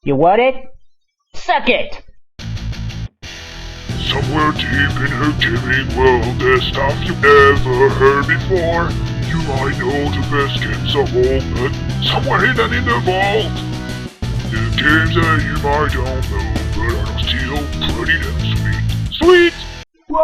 You want it? Suck it! Somewhere deep in her gaming world, there's stuff you've never heard before. You might know the best games of all, but somewhere hidden in the vault. The games that you might don't know, but are still pretty damn sweet. Sweet! Whoa!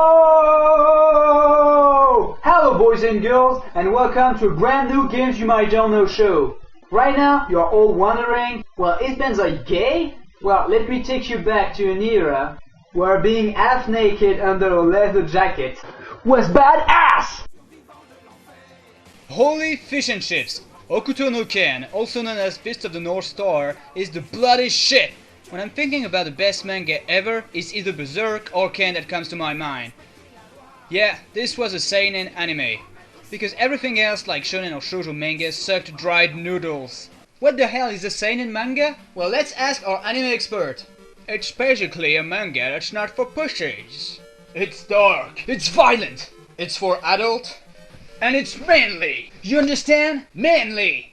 Hello boys and girls, and welcome to a brand new Games You Might Don't Know show. Right now, you are all wondering, well, is Benzaie gay? Well, let me take you back to an era where being half naked under a leather jacket was badass! Holy fish and chips! Hokuto no Ken, also known as Fist of the North Star, is the bloody shit! When I'm thinking about the best manga ever, it's either Berserk or Ken that comes to my mind. Yeah, this was a seinen anime. Because everything else like shonen or shoujo manga sucked dried noodles. What the hell is a seinen manga? Well, let's ask our anime expert. It's basically a manga that's not for pussies. It's dark, it's violent, it's for adult, and it's manly. You understand? Manly!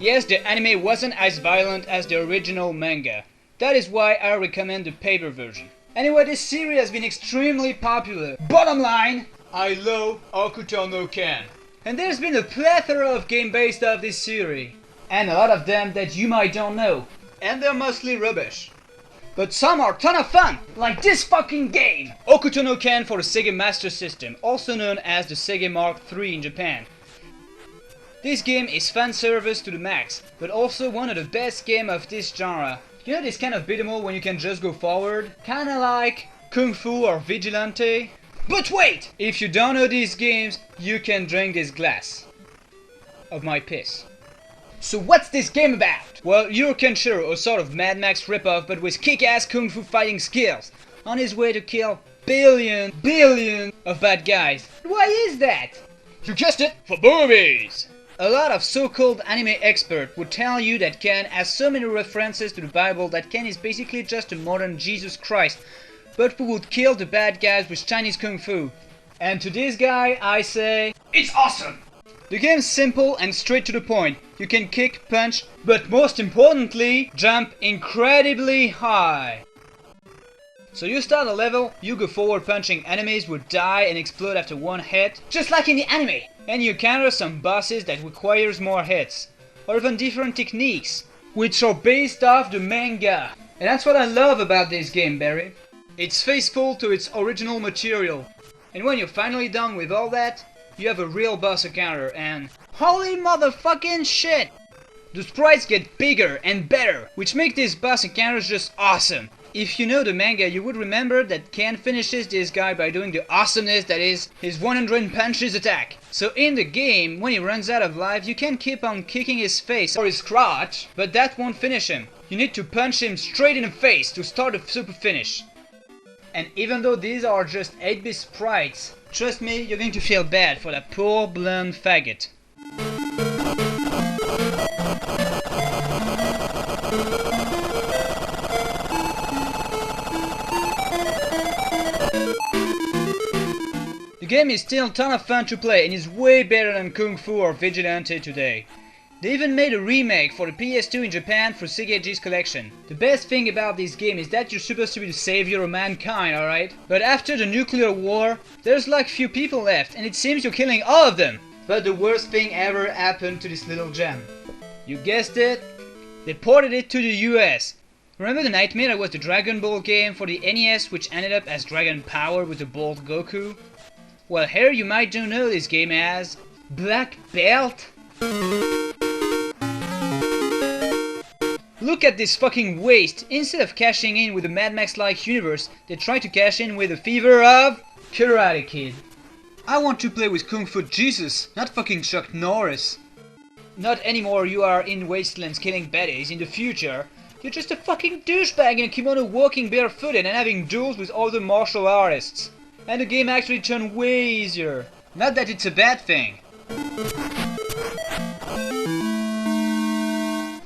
Yes, the anime wasn't as violent as the original manga. That is why I recommend the paper version. Anyway, this series has been extremely popular. Bottom line, I love Hokuto no Ken. And there's been a plethora of game based off this series. And a lot of them that you might don't know. And they're mostly rubbish. But some are ton of fun, like this fucking game! Hokuto no Ken for the Sega Master System, also known as the Sega Mark III in Japan. This game is fan service to the max, but also one of the best games of this genre. You know this kind of beat'em all when you can just go forward? Kinda like Kung Fu or Vigilante? But wait! If you don't know these games, you can drink this glass of my piss. So what's this game about? Well, you're Kenshiro, a sort of Mad Max ripoff but with kick-ass kung fu fighting skills, on his way to kill billion of bad guys. Why is that? You guessed it, for boobies! A lot of so-called anime experts would tell you that Ken has so many references to the Bible that Ken is basically just a modern Jesus Christ, but who would kill the bad guys with Chinese kung fu. And to this guy, I say, it's awesome! The game's simple and straight to the point. You can kick, punch, but most importantly, jump incredibly high. So you start a level, you go forward punching enemies who die and explode after one hit, just like in the anime. And you encounter some bosses that requires more hits, or even different techniques, which are based off the manga. And that's what I love about this game, Barry. It's faithful to its original material. And when you're finally done with all that, you have a real boss encounter and holy motherfucking shit! The sprites get bigger and better, which make these boss encounters just awesome. If you know the manga, you would remember that Ken finishes this guy by doing the awesomeness that is his 100 punches attack. So in the game, when he runs out of life, you can keep on kicking his face or his crotch, but that won't finish him. You need to punch him straight in the face to start a super finish. And even though these are just 8-bit sprites, trust me, you're going to feel bad for that poor blonde faggot. The game is still a ton of fun to play and is way better than Kung Fu or Vigilante today. They even made a remake for the PS2 in Japan for Sega's collection. The best thing about this game is that you're supposed to be the savior of mankind, alright? But after the nuclear war, there's like few people left and it seems you're killing all of them. But the worst thing ever happened to this little gem. You guessed it, they ported it to the US. Remember the nightmare that was the Dragon Ball game for the NES which ended up as Dragon Power with the bald Goku? Well, here you might don't know this game as Black Belt. Look at this fucking waste. Instead of cashing in with a Mad Max-like universe, they try to cash in with the fever of Karate Kid. I want to play with Kung Fu Jesus, not fucking Chuck Norris. Not anymore you are in wastelands killing baddies. In the future, you're just a fucking douchebag in a kimono walking barefooted and having duels with other martial artists. And the game actually turned way easier. Not that it's a bad thing.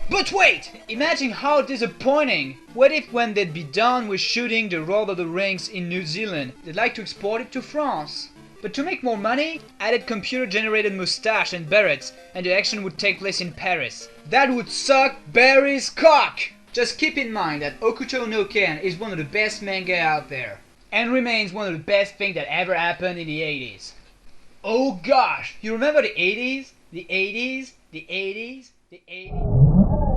But wait! Imagine how disappointing! What if when they'd be done with shooting the Lord of the Rings in New Zealand, they'd like to export it to France? But to make more money, added computer-generated moustache and berets, and the action would take place in Paris. That would suck Barry's cock! Just keep in mind that Hokuto no Ken is one of the best manga out there, and remains one of the best things that ever happened in the 80s. Oh gosh, you remember the 80s? The 80s? The 80s? The 80s?